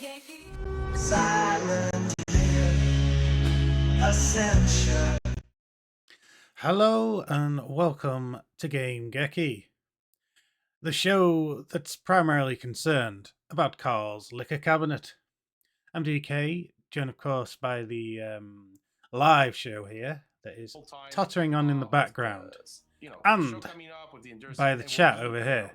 Game-Geki. Silent Ascension. Hello and welcome to Game-Geki, the show that's primarily concerned about Carl's liquor cabinet. I'm DK, joined of course by the live show here that is tottering on in the background, and by the chat over here.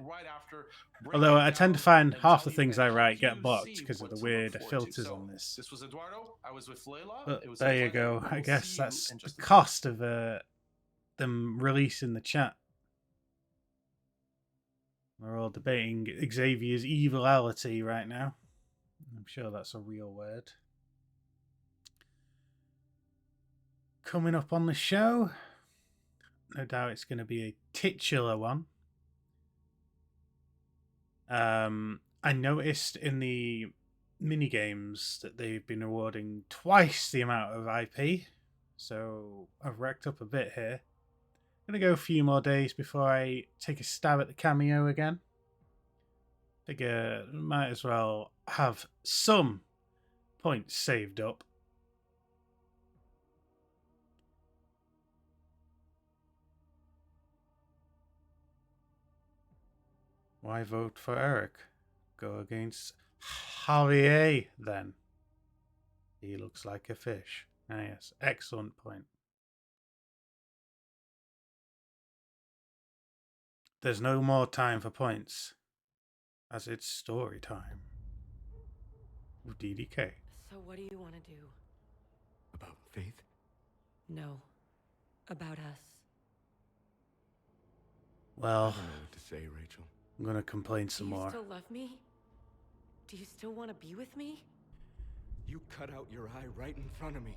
Although I tend to find half the things I write get blocked because of the weird filters on this. This was Eduardo. I was with Layla. But there you go. I guess that's the cost of them releasing the chat. We're all debating Xavier's evility right now. I'm sure that's a real word. Coming up on the show, no doubt it's going to be a titular one. I noticed in the mini games that they've been awarding twice the amount of IP, so I've racked up a bit here. I'm going to go a few more days before I take a stab at the cameo again. I think might as well have some points saved up. Why vote for Eric? Go against Javier then. He looks like a fish. Ah, yes, excellent point. There's no more time for points, as it's story time with DDK. So what do you want to do? About Faith? No. About us. Well, I don't know what to say, Rachel. I'm gonna complain some more. Do you still love me? Do you still want to be with me? You cut out your eye right in front of me.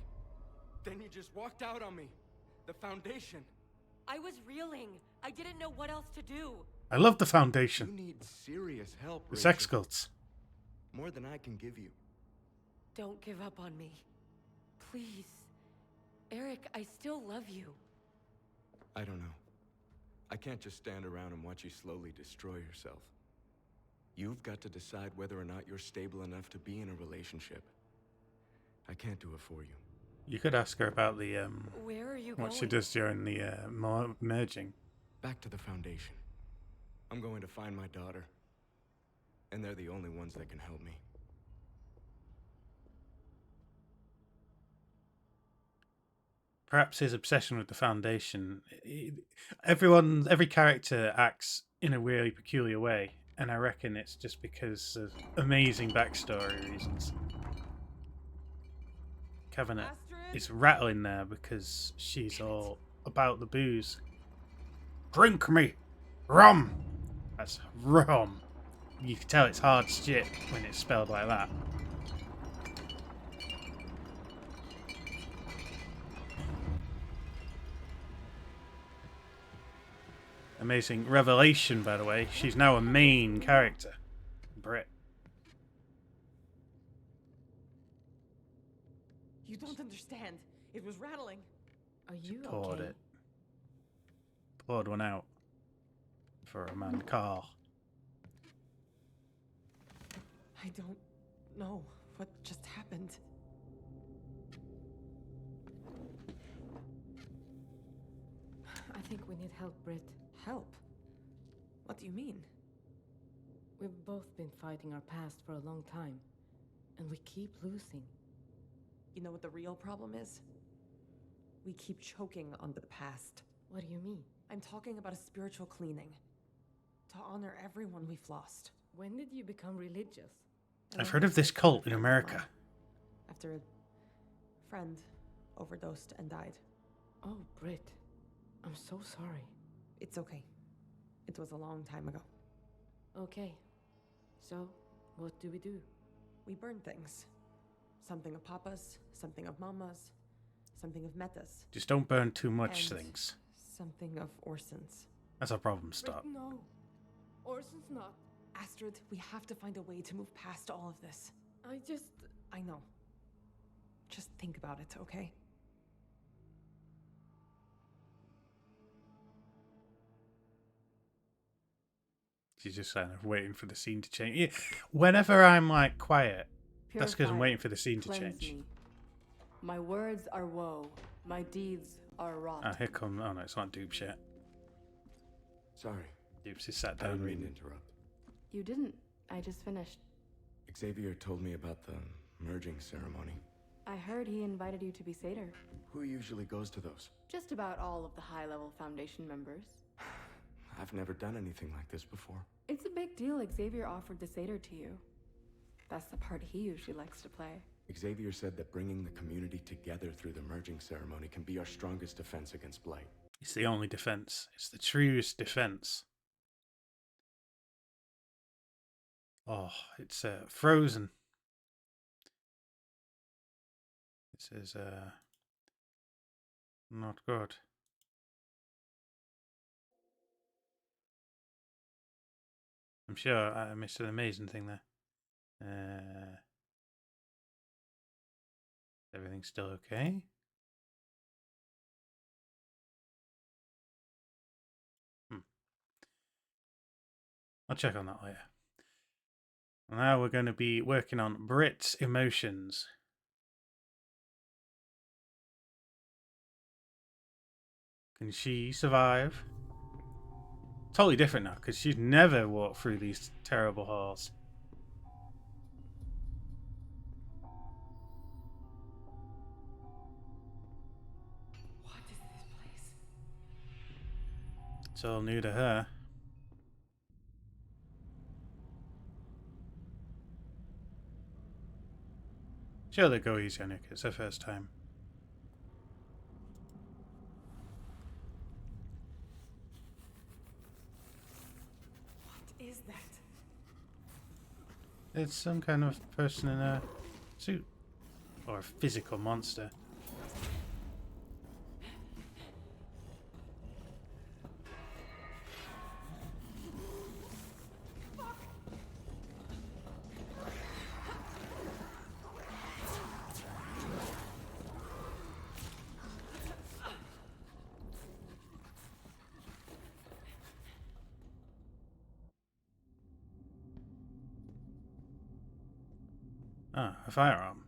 Then you just walked out on me. The Foundation. I was reeling. I didn't know what else to do. I love the You Foundation. need serious help, The Rachel. sex cults. More than I can give you. Don't give up on me. Please. Eric, I still love you. I don't know. I can't just stand around and watch you slowly destroy yourself. You've got to decide whether or not you're stable enough to be in a relationship. I can't do it for you. You could ask her about the Where are you what going? she does during the merging. Back to the Foundation. I'm going to find my daughter. And they're the only ones that can help me. Perhaps his obsession with the Foundation. Every character acts in a really peculiar way, and I reckon it's just because of amazing backstory reasons. Cabinet is rattling there because she's all about the booze. Drink me! Rum! That's rum. You can tell it's hard shit when it's spelled like that. Amazing revelation, by the way. She's now a main character. Brit. You don't understand. It was rattling. Are you Poured okay? it. Poured one out. For a man Carl. I don't know what just happened. I think we need help, Britt. Help? What do you mean? We've both been fighting our past for a long time, and we keep losing. You know what the real problem is? We keep choking on the past. What do you mean? I'm talking about a spiritual cleaning. To honor everyone we've lost. When did you become religious? I've heard of this cult in America. After a friend overdosed and died. Oh, Britt. I'm so sorry. It's okay. It was a long time ago. Okay. So, what do we do? We burn things. Something of Papa's, something of Mama's, something of Meta's. Just don't burn too much And things. something of Orson's. That's our problem. Stop. Britt, no. Orson's not. Astrid, we have to find a way to move past all of this. I know. Just think about it, okay? She's just kind of waiting for the scene to change. Yeah. Whenever I'm like quiet, That's because I'm Purify, waiting for the scene to cleanse change. me. My words are woe, my deeds are rot. Ah, here come. Oh no, it's not Dupes yet. Sorry, Dupes is sat I down didn't mean to reading. interrupt. You didn't. I just finished. Xavier told me about the merging ceremony. I heard he invited you to be satyr. Who usually goes to those? Just about all of the high-level Foundation members. I've never done anything like this before. It's a big deal Xavier offered the satyr to you. That's the part he usually likes to play. Xavier said that bringing the community together through the merging ceremony can be our strongest defense against Blight. It's the only defense. It's the truest defense. Oh, it's frozen. This is not good. I'm sure I missed an amazing thing there. Everything's still okay? I'll check on that later. Now we're going to be working on Brit's emotions. Can she survive? Totally different now, because she's never walked through these terrible halls. What is this place? It's all new to her. Sure, they go easy on her, 'cause it's her first time. What is that? It's some kind of person in a suit. Or a physical monster. Ah, a firearm.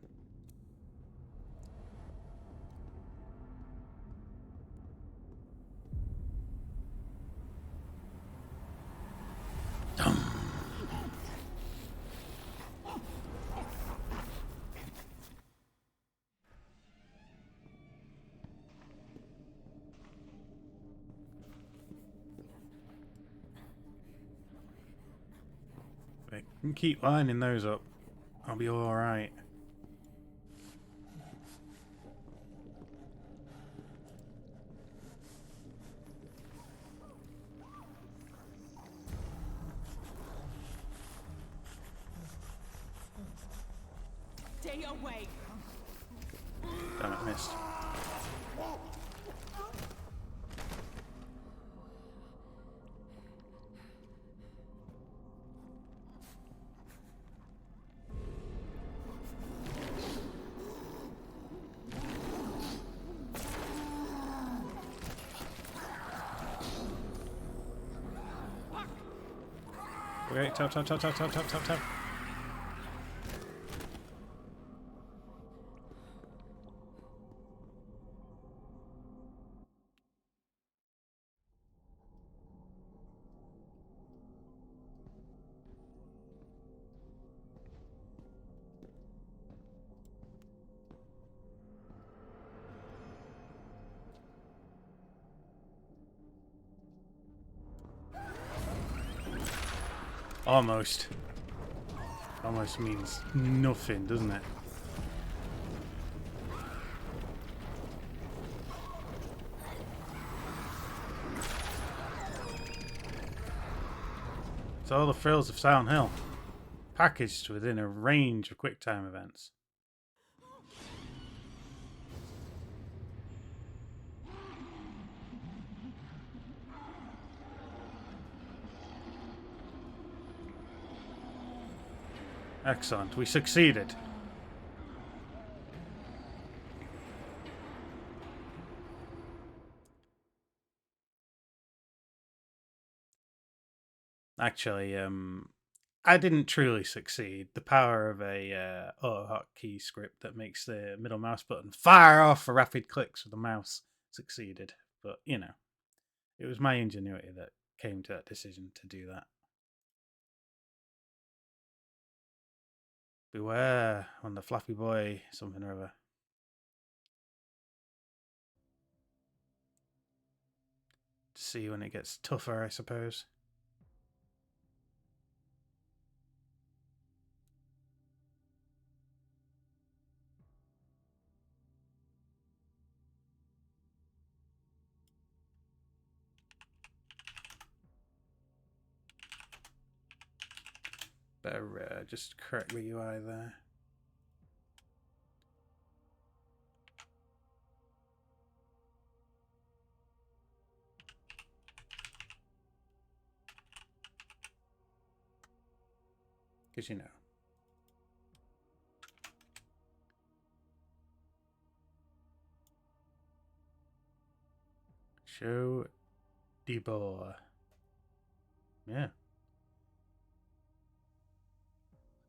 Wait, keep lining those up. I'll be alright. Stay away! Damn it, missed. Okay, tap. Almost. Almost means nothing, doesn't it? It's all the thrills of Silent Hill, packaged within a range of QuickTime events. Excellent, we succeeded. Actually, I didn't truly succeed. The power of a auto-hotkey script that makes the middle mouse button fire off for rapid clicks with the mouse succeeded. But, you know, it was my ingenuity that came to that decision to do that. Beware when the flappy boy something or other. To see when it gets tougher, I suppose. Better just correct the UI there. Because, you know. Show Debor. Yeah.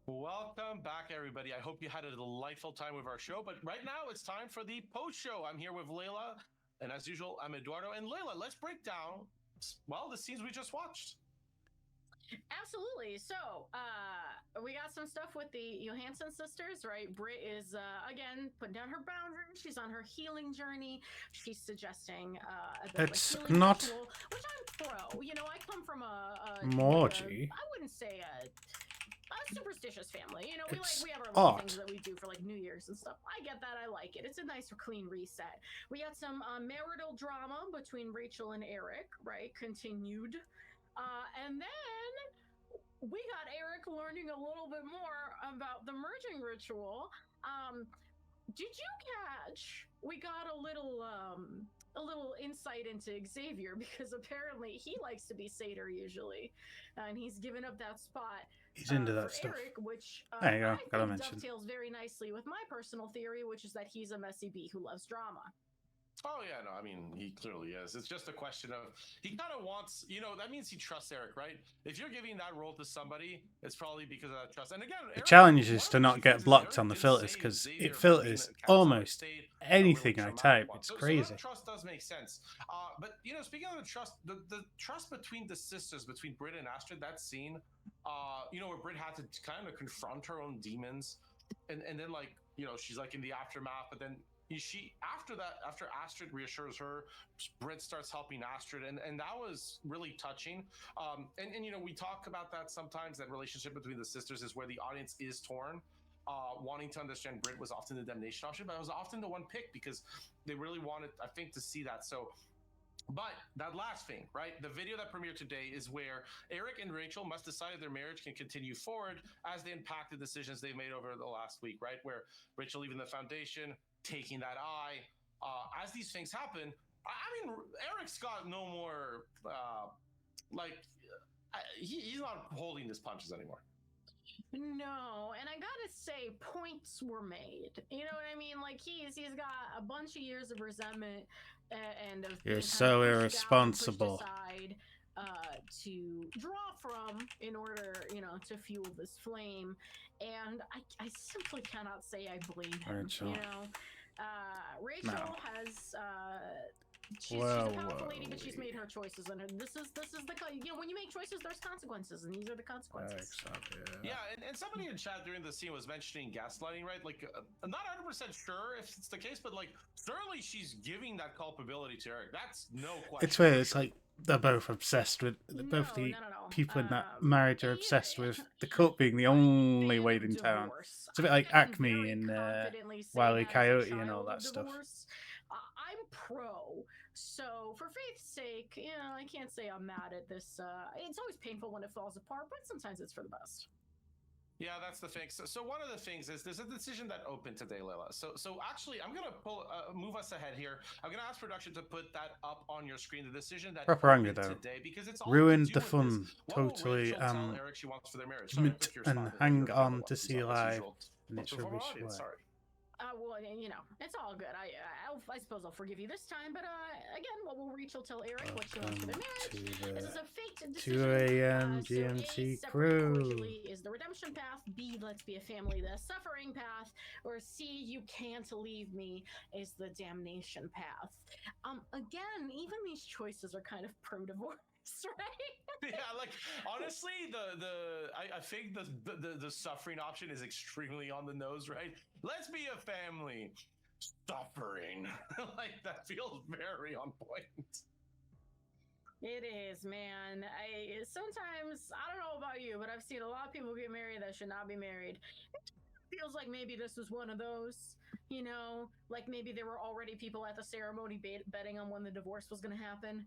Welcome back, everybody. I hope you had a delightful time with our show. But right now, it's time for the post show. I'm here with Layla, and as usual, I'm Eduardo. And Layla, let's break down, well, the scenes we just watched. Absolutely. So, we got some stuff with the Johansson sisters, right? Britt is, again, putting down her boundaries. She's on her healing journey. She's suggesting a bit It's of a healing not ritual, which I'm pro. You know, I come from Morgy. I wouldn't say a superstitious family. You know, we have our little things that we do for like New Year's and stuff. I get that. I like it. It's a nice clean reset. We got some marital drama between Rachel and Eric, right? Continued. And then we got Eric learning a little bit more about the merging ritual. Did you catch? We got a little insight into Xavier, because apparently he likes to be satyr usually, and he's given up that spot. He's into that for stuff. Eric, which There you go. I Gotta think mention. dovetails very nicely with my personal theory, which is that he's a messy bee who loves drama. Oh, yeah, no, I mean, he clearly is. It's just a question of, he kind of wants, you know, that means he trusts Eric, right? If you're giving that role to somebody, it's probably because of that trust. And again, The Eric, challenge is to one of not the get things blocked Eric on the didn't filters, say because Xavier it filters being a almost State, a anything really I traumatic type. one. It's So crazy. that trust does make sense. But, you know, speaking of the trust between the sisters, between Britt and Astrid, that scene, you know, where Britt had to kind of confront her own demons. And then, like, you know, she's like in the aftermath, but then after Astrid reassures her, Britt starts helping Astrid, and that was really touching. And you know, we talk about that sometimes, that relationship between the sisters is where the audience is torn, wanting to understand Britt was often the damnation option, but it was often the one pick because they really wanted, I think, to see that. So, but that last thing, right? The video that premiered today is where Eric and Rachel must decide if their marriage can continue forward as they unpack the decisions they've made over the last week, right? Where Rachel leaving the foundation, taking that eye. As these things happen, I mean, Eric's got no more, he's not holding his punches anymore. No, and I gotta say, points were made. You know what I mean? Like he's got a bunch of years of resentment and of You're being so kind of irresponsible. pushed aside, to draw from in order, you know, to fuel this flame. And I simply cannot say I blame him. Rachel. You know, Rachel No. has. She's a powerful lady, but she's whoa. made her choices, and this is the, you know, when you make choices, there's consequences, and these are the consequences. Yeah, and somebody in chat during the scene was mentioning gaslighting, right? Like, I'm not 100% sure if it's the case, but like, certainly she's giving that culpability to Eric. That's no question. It's weird. It's like they're both obsessed with both the No. people in that marriage are obsessed with the court being the only way in town. It's a bit like Acme and Wile E. Coyote and all that stuff. I'm pro. So for faith's sake, you know, I can't say I'm mad at this. It's always painful when it falls apart, but sometimes it's for the best. Yeah, that's the thing. So one of the things is there's a decision that opened today, Layla. So actually, I'm gonna move us ahead here. I'm gonna ask production to put that up on your screen. The decision that Propaganda, opened though. today, because it's all Ruined to do the with fun. this. What will Totally Rachel tell Eric she wants for their marriage? and Sorry, hang on to see live. And it's Before we rubbish audience, work. sorry. Well, you know, it's all good. I suppose I'll forgive you this time. But again, what will Rachel tell Eric what she wants for their marriage? This is a fate decision. 2 a.m. So GMT A, separate crew. cordially is the redemption path. B, let's be a family, the suffering path. Or C, you can't leave me, is the damnation path. Again, even these choices are kind of pro-divorce. Right? Yeah, like honestly, I think the suffering option is extremely on the nose, right? Let's be a family. Suffering. Like that feels very on point. It is, man. Sometimes I don't know about you, but I've seen a lot of people get married that should not be married. It feels like maybe this was one of those, you know, like maybe there were already people at the ceremony betting on when the divorce was going to happen.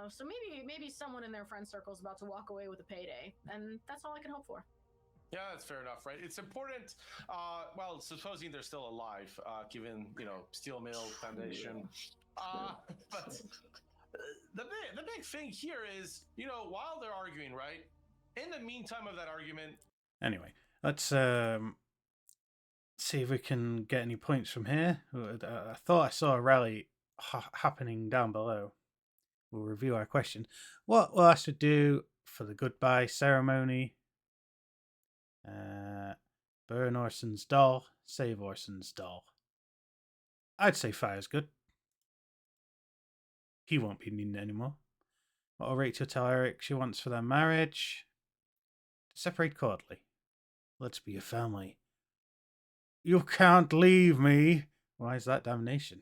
So maybe someone in their friend circle is about to walk away with a payday, and that's all I can hope for. Yeah, that's fair enough, right? It's important. Well, supposing they're still alive, given Steel Mill Foundation. But the big thing here is, while they're arguing, right? In the meantime of that argument. Anyway, let's see if we can get any points from here. I thought I saw a rally happening down below. We'll review our question. What will Astra do for the goodbye ceremony? Burn Orson's doll, save Orson's doll. I'd say fire's good. He won't be needing it anymore. What will Rachel tell Eric she wants for their marriage? To separate cordially. Let's be a family. You can't leave me. Why is that damnation?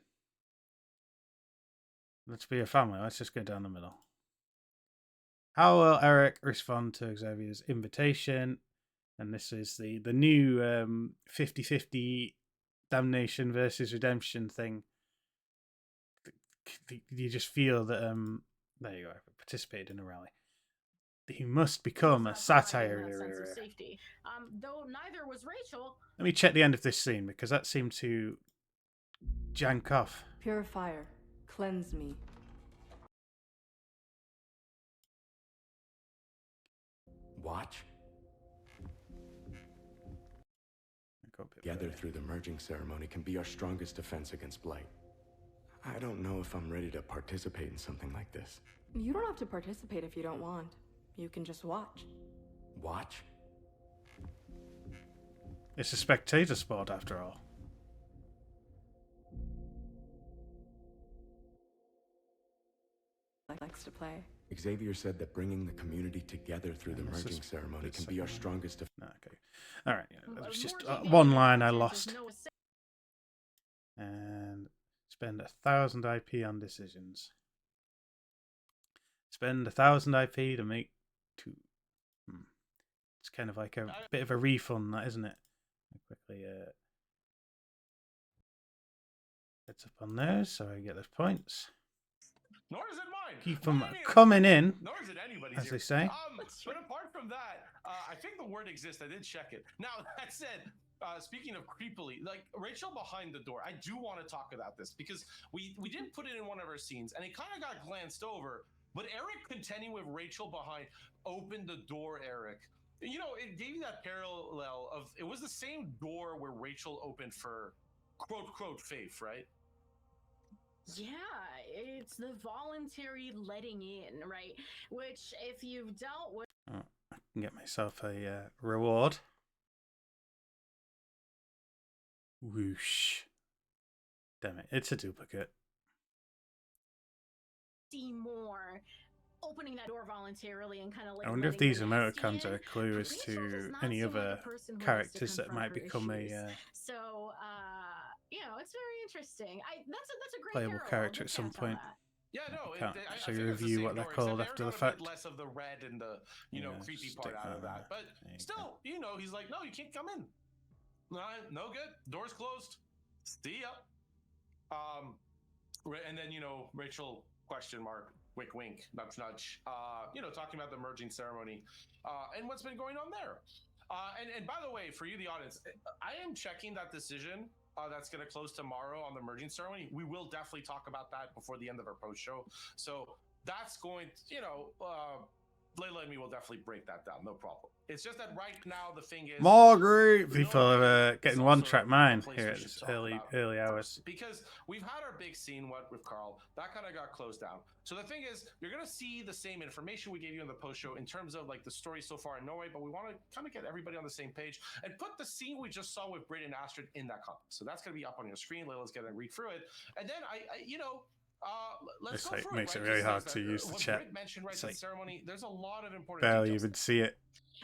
Let's be a family. Let's just go down the middle. How will Eric respond to Xavier's invitation? And this is the new 50-50 damnation versus redemption thing. You just feel that there you go. Participated in a rally. He must become a satire. Safety. Though neither was Rachel. Let me check the end of this scene because that seemed to jank off. Pure fire, cleanse me. Watch. Together through the merging ceremony can be our strongest defense against blight. I don't know if I'm ready to participate in something like this. You don't have to participate if you don't want. You can just watch. Watch? It's a spectator sport after all. Likes to play. Xavier said that bringing the community together through the merging ceremony can be our strongest defense. Okay. Alright, that was just one line I lost. And spend 1,000 IP on decisions. Spend 1,000 IP to make 2. It's kind of like a bit of a refund, that, isn't it? Quickly heads up on those so I get those points. Nor is it mine. Keep them coming in, nor is it anybody's as here. they say. But apart from that, I think the word exists. I did check it. Now, that said, speaking of creepily, like Rachel behind the door, I do want to talk about this because we didn't put it in one of our scenes and it kind of got glanced over. But Eric contending with Rachel behind opened the door, Eric. You know, it gave you that parallel of it was the same door where Rachel opened for quote Faith, right? Yeah, it's the voluntary letting in, right? Which, if you've dealt with... Oh, I can get myself a reward. Whoosh. Damn it, it's a duplicate. See more opening that door voluntarily and kind of like... I wonder if these emoticons are a clue as to any other characters that might become a... So, you know, it's very interesting. That's a great playable character at some point. Yeah, no, I can't actually review what they're called after the fact. Less of the red and the creepy part out of that, but still, he's like, no, you can't come in. No good. Door's closed. See ya. And then Rachel ? Wink, wink, nudge, nudge. Talking about the merging ceremony, and what's been going on there. And by the way, for you, the audience, I am checking that decision. That's going to close tomorrow on the merging ceremony. We will definitely talk about that before the end of our post show. So that's going to, Layla and me will definitely break that down, no problem. It's just that right now the thing is, Margaret, we know people that are it's getting also one-track a mind place here we at should this talk early about hours. first, because we've had our big scene with Carl that kind of got closed down. So the thing is, you're gonna see the same information we gave you in the post show in terms of like the story so far in Norway, but we want to kind of get everybody on the same page and put the scene we just saw with Brit and Astrid in that context. So that's gonna be up on your screen. Layla's gonna read through it, and then let's This go like through makes it, it right? really 'Cause hard there's to that, use the what chat. Brit mentioned, right? It's The like ceremony. There's a lot of important barely details. even see it.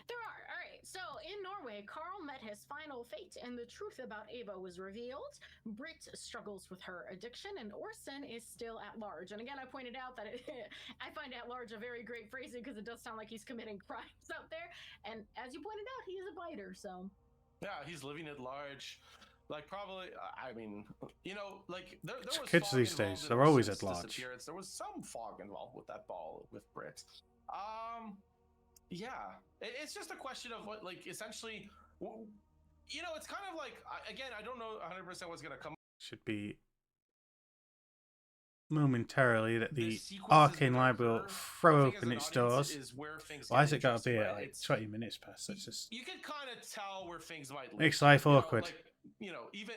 There are. All right. So in Norway, Carl met his final fate, and the truth about Ava was revealed. Britt struggles with her addiction, and Orson is still at large. And again, I pointed out that I find at large a very great phrasing because it does sound like he's committing crimes out there. And as you pointed out, he is a biter. So Yeah, he's living at large. Like probably, I mean, like there was Kids fog these involved days, in they're always Orson's at large. disappearance. There was some fog involved with that ball with Brit. Yeah, it's just a question of what, like, essentially, it's kind of like, again, I don't know 100% what's gonna come. Should be momentarily that the sequences Arcane that Library will occur, throw I think as open an its audience doors. is where things Why get has it got to interesting, be right? at like It's- 20 minutes past? It's just You can kind of tell where things might lead. makes life You know, awkward. like,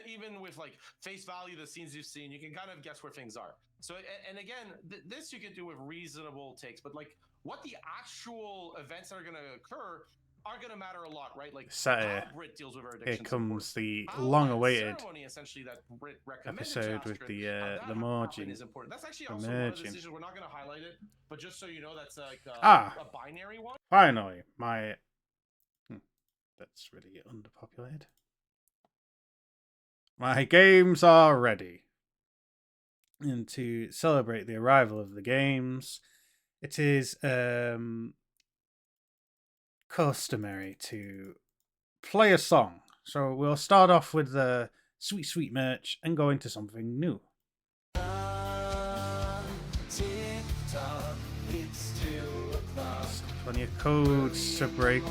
even with like face value, the scenes you've seen, you can kind of guess where things are. So, and again, this you can do with reasonable takes, but like what the actual events that are going to occur are going to matter a lot, right? Like Saturday, how Brit deals with her here addiction. comes the How long-awaited that ceremony, essentially, that Brit recommended episode to with Astrid, the how that happened merging. is important. That's actually also one of the decisions. We're not going to highlight it, but just so you know, that's like a binary one. Finally, my that's really underpopulated. My games are ready. And to celebrate the arrival of the games, it is customary to play a song. So we'll start off with the sweet, sweet merch and go into something new. Plenty of codes to break.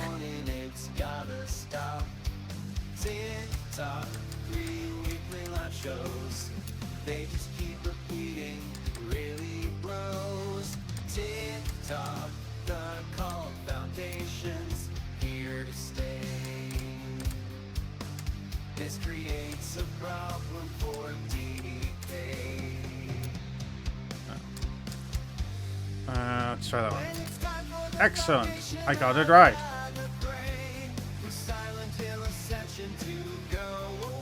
TikTok, 3 weekly live shows. They just keep repeating, really bros. TikTok, the cult foundation's here to stay. This creates a problem for DK. Let's try that one. Excellent. I got it right. Ascension to go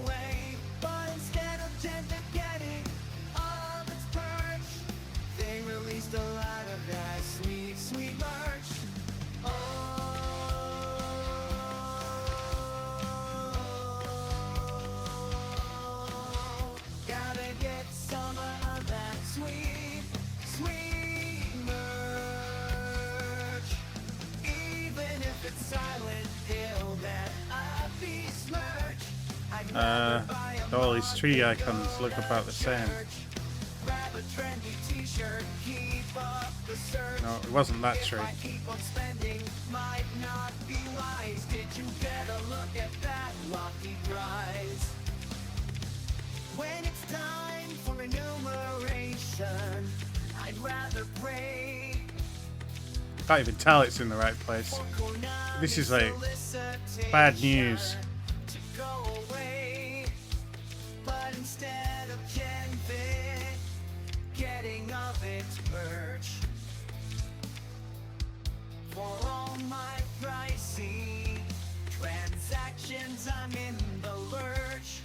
away, but instead of gently getting all its perch, they released a lot of that sweet, sweet merch. Gotta get some of that sweet, sweet merch. Even if it's Silent Hill that I besmirch. All these tree icons look about the same. Grab a trendy t-shirt, keep up the search. No, it wasn't that tree. If I keep on spending, might not be wise. Did you get a look at that lofty prize? When it's time for enumeration, I'd rather pray. Can't even tell it's in the right place. This is like bad news. To go away, but instead of Genvid getting of its merch, for all my pricey transactions, I'm in the lurch.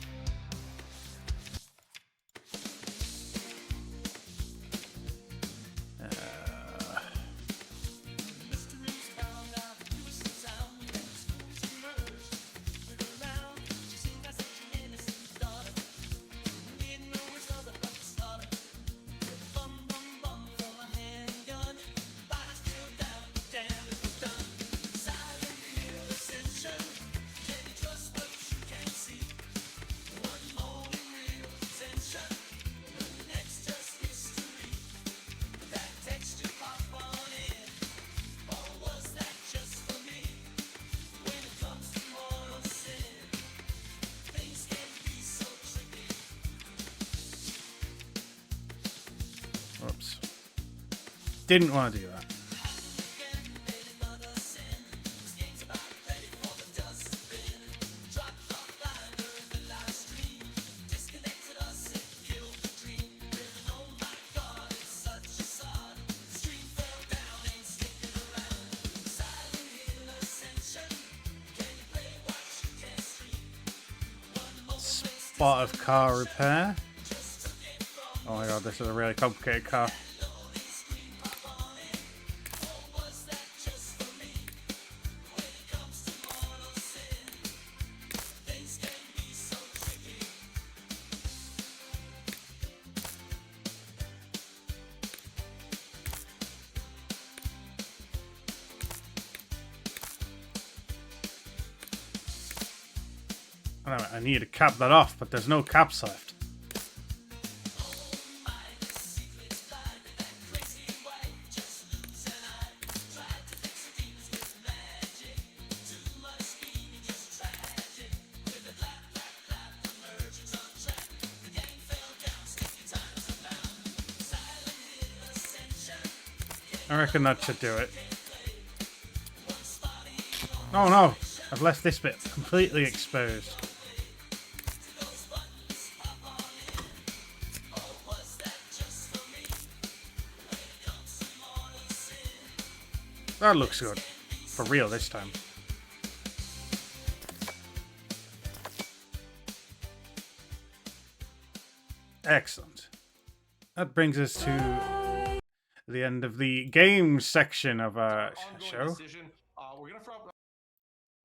Whoops. Didn't want to do that. spot of car repair. Oh my god, this is a really complicated car. I need to cap that off, but there's no caps left. I reckon that should do it. Oh no! I've left this bit completely exposed. That looks good. For real this time. Excellent. That brings us to the end of the game section of our show.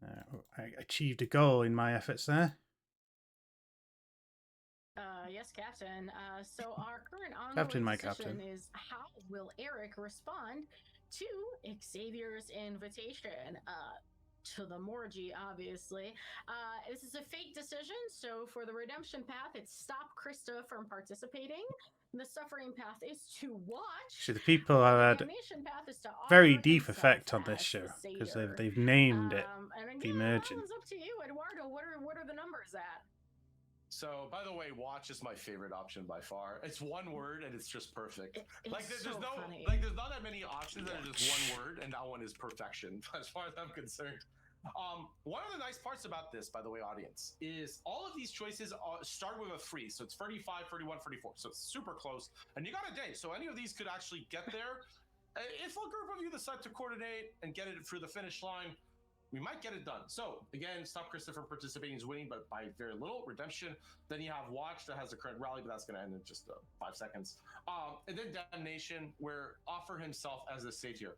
I achieved a goal in my efforts there. Yes, Captain. So our current Captain, my decision captain. is how will Eric respond to Xavier's invitation? To the Morgie, obviously. This is a fate decision, so for the redemption path, it's stop Krista from participating. The suffering path is to watch. So the people have had very deep effect on this show because they've named it and the again, Emergent. that one's up to you, Eduardo. What are the numbers at? So, by the way, watch is my favorite option by far. It's one word and it's just perfect. It's there's so no funny. there's not that many options that are just one word, and that one is perfection as far as I'm concerned. One of the nice parts about this, by the way, audience, is all of these choices start with a freeze. So it's 35, 31, 34. So it's super close. And you got a day. So any of these could actually get there. If a group of you decide to coordinate and get it through the finish line, we might get it done. So again, stop Christopher participating is winning, but by very little. Redemption. Then you have Watch that has the current rally, but that's going to end in just 5 seconds. And then Damnation, where offer himself as a savior.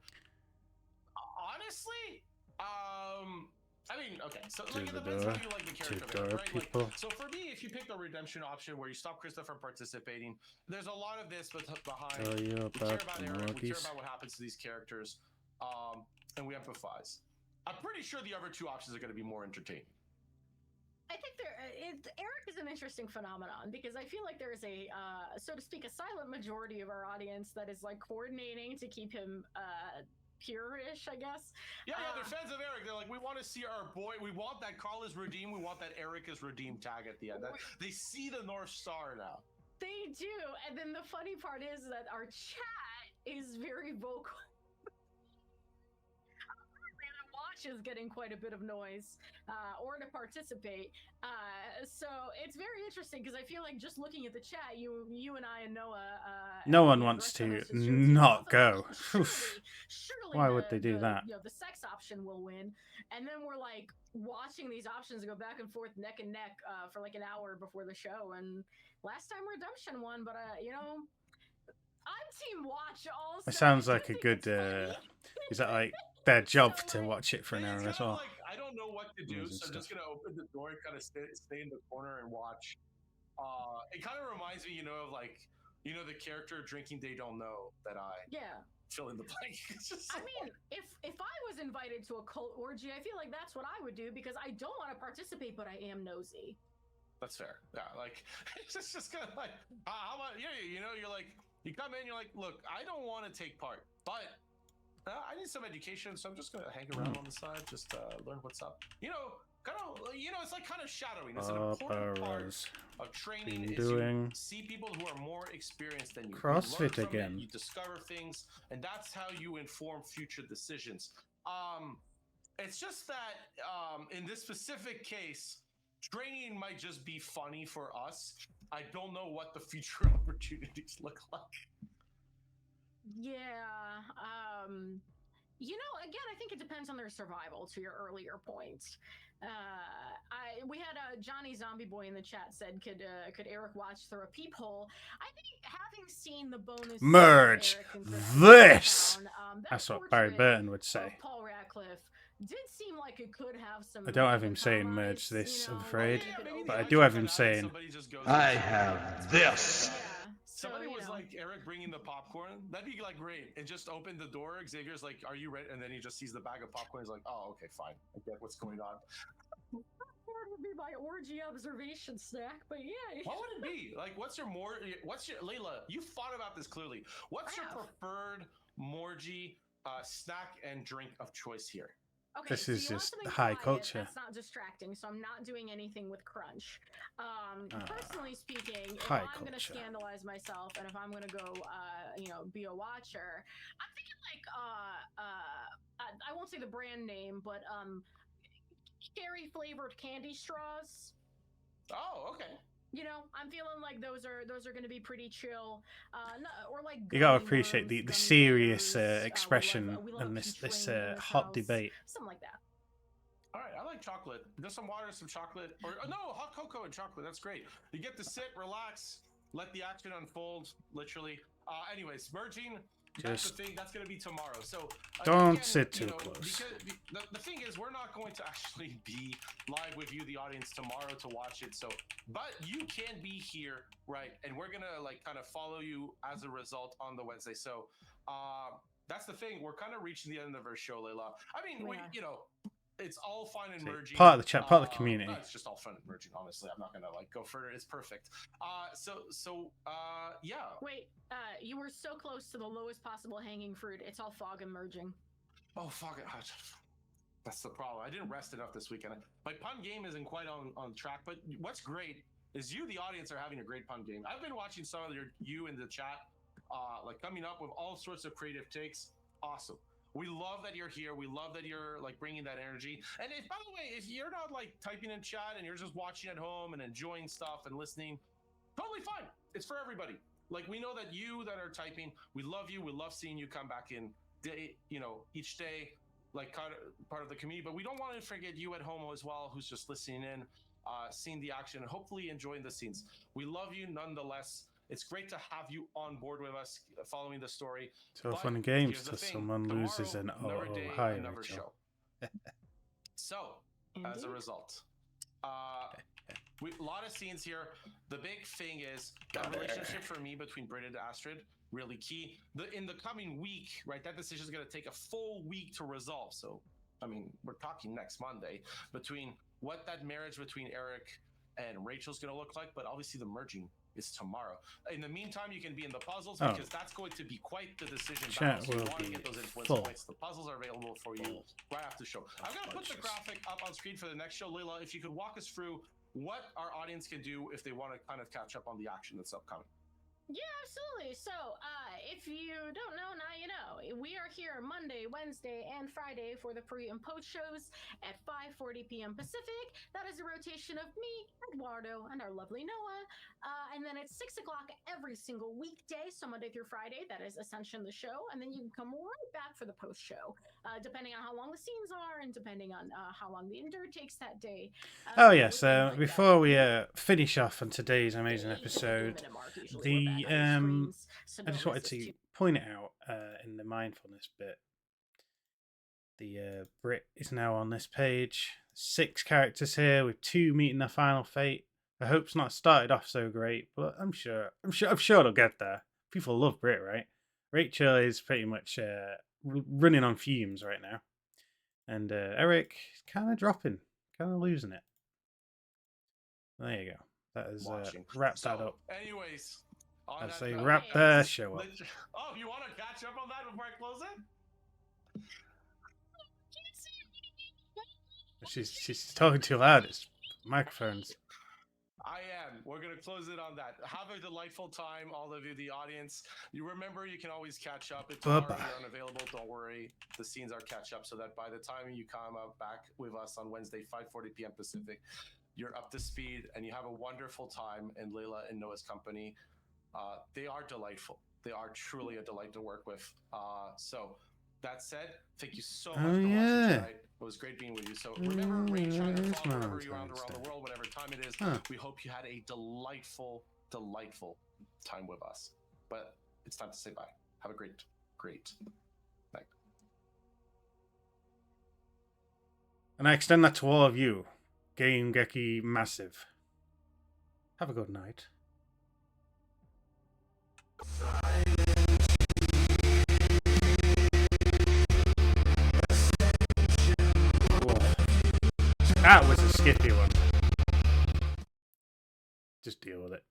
Honestly, I mean, okay, so like it depends how you like the character, right? Like, so for me, if you pick the redemption option where you stop Krista from participating, there's a lot of this behind. We care about Eric, we care about what happens to these characters, and we empathize. I'm pretty sure the other two options are going to be more entertaining. I think Eric is an interesting phenomenon because I feel like there is a, so to speak, a silent majority of our audience that is like coordinating to keep him pure-ish, I guess. Yeah, they're fans of Eric. They're like, we want to see our boy. We want that Carl is redeemed. We want that Eric is redeemed tag at the end. They see the North Star now. They do. And then the funny part is that our chat is very vocal. Watch is getting quite a bit of noise or to participate. So it's very interesting because I feel like just looking at the chat, you and I and Noah. No one wants to not go. Surely Why would they do that? You know, the sex option will win, and then we're like watching these options go back and forth, neck and neck, for like an hour before the show. And last time Redemption won, but you know, I'm Team Watch. Also, it sounds like a good. Is that like their job to watch it for an hour as well? Like, I don't know what to do, so I'm just gonna open the door and kind of stay in the corner and watch. It kind of reminds me, you know, of like, you know, the character drinking They Don't Know that I fill in the blank. I mean, if I was invited to a cult orgy, I feel like that's what I would do because I don't want to participate, but I am nosy. That's fair. Yeah, like it's just kind of like how about you know, you're like you come in, you're like, look, I don't want to take part, but I need some education, so I'm just gonna hang around on the side, just learn what's up. You know, it's like kind of shadowing. It's an important part of training. Is you see people who are more experienced than you. CrossFit again. You discover things, and that's how you inform future decisions. It's just that in this specific case, training might just be funny for us. I don't know what the future opportunities look like. Yeah, you know, again, I think it depends on their survival, to your earlier point. We had Johnny Zombie Boy in the chat said, could Eric watch through a peephole? I think having seen the bonus Merge Eric and Kristen this. Town, That's what Barry portrait Burton would of say. Paul Radcliffe did seem like it could have some. I don't have him saying merge this, I'm afraid. But I do have him saying, I have this. Yeah. So, Somebody was like, Eric bringing the popcorn. That'd be like great. And just open the door. Xavier's like, are you ready? And then he just sees the bag of popcorn. He's like, oh, okay, fine. I get what's going on. Popcorn would be my orgy observation snack, but yeah. What would it be? Like, what's your Layla, you thought about this clearly. What's your preferred Morgy snack and drink of choice here? Okay, this is so just high culture. That's not distracting, so I'm not doing anything with crunch. Personally speaking, if high I'm going to culture. scandalize myself and if I'm going to go, be a watcher, I'm thinking like, I won't say the brand name, but cherry flavored candy straws. Oh, okay. You know, I'm feeling like those are going to be pretty chill. Or like You gotta gummy appreciate worms, the gummy serious bears. expression we love and a this train in this hot house. debate. Something like that. All right, I like chocolate. There's some water, some chocolate, or no, hot cocoa and chocolate. That's great. You get to sit, relax, let the action unfold. Literally. Anyways, merging. That's the thing. That's going to be tomorrow. So Don't again, sit too close. Because the thing is, we're not going to actually be live with you, the audience, tomorrow to watch it. So, but you can be here, right? And we're gonna like kind of follow you as a result on the Wednesday. So, that's the thing. We're kind of reaching the end of our show, Layla. I mean, it's all fun and merging. Part of the chat, part of the community. No, it's just all fun and merging. Honestly, I'm not gonna like go further. It's perfect. Yeah. Wait, you were so close to the lowest possible hanging fruit. It's all fog and merging. Oh, fuck it. That's the problem. I didn't rest enough this weekend. My pun game isn't quite on track, but what's great is you, the audience, are having a great pun game. I've been watching some of you in the chat, like coming up with all sorts of creative takes. Awesome. We love that you're here. We love that you're like bringing that energy. And if, by the way, if you're not like typing in chat and you're just watching at home and enjoying stuff and listening, totally fine. It's for everybody. Like, we know that you that are typing, we love you. We love seeing you come back in day, each day, like kind of part of the community. But we don't want to forget you at home as well, who's just listening in, seeing the action, and hopefully enjoying the scenes. We love you nonetheless. It's great to have you on board with us, following the story. So fun and games till someone loses an high Rachel. So, as a result, a lot of scenes here. The big thing is that relationship for me between Britt and Astrid, really key. In the coming week, right, that decision is going to take a full week to resolve. So, I mean, we're talking next Monday between what that marriage between Eric and Rachel's going to look like, but obviously the merging is tomorrow. In the meantime, you can be in the puzzles because that's going to be quite the decision. Chat So you will want to be get those influence full. points. The puzzles are available for you right after the show. I'm going to put the graphic up on screen for the next show. Layla, if you could walk us through what our audience can do if they want to kind of catch up on the action that's upcoming. Yeah, absolutely. So, if you don't know, now you know. We are here Monday, Wednesday, and Friday for the pre and post shows at 5:40 p.m. Pacific. That is a rotation of me, Eduardo, and our lovely Noah. And then it's 6 o'clock every single weekday, so Monday through Friday. That is Ascension, the show. And then you can come right back for the post show, depending on how long the scenes are and depending on how long the endure takes that day. Before we finish off on today's amazing episode, I just wanted to point it out in the mindfulness bit. The Brit is now on this page. 6 characters here with 2 meeting their final fate. I hope it's not started off so great, but I'm sure it'll get there. People love Brit, right? Rachel is pretty much running on fumes right now, and Eric kind of dropping, kind of losing it. There you go. That is wrapped that up. Anyways, as they wrap their show up. Oh, you want to catch up on that before I close it? She's talking too loud. It's microphones. I am. We're going to close it on that. Have a delightful time, all of you, the audience. You remember, you can always catch up. If tomorrow you're unavailable, don't worry. The scenes are catch up so that by the time you come up back with us on Wednesday, 5:40 p.m. Pacific, you're up to speed and you have a wonderful time in Layla and Noah's company. They are delightful. They are truly a delight to work with. So that said, thank you so much Oh, for watching yeah. tonight. It was great being with you. So remember, Ray Shine and That's follow wherever you are Valentine's around the Day. world, whatever time it is. Huh. We hope you had a delightful, delightful time with us. But it's time to say bye. Have a great, great night. And I extend that to all of you. Game-Geki Massive. Have a good night. Whoa. That was a skippy one. Just deal with it.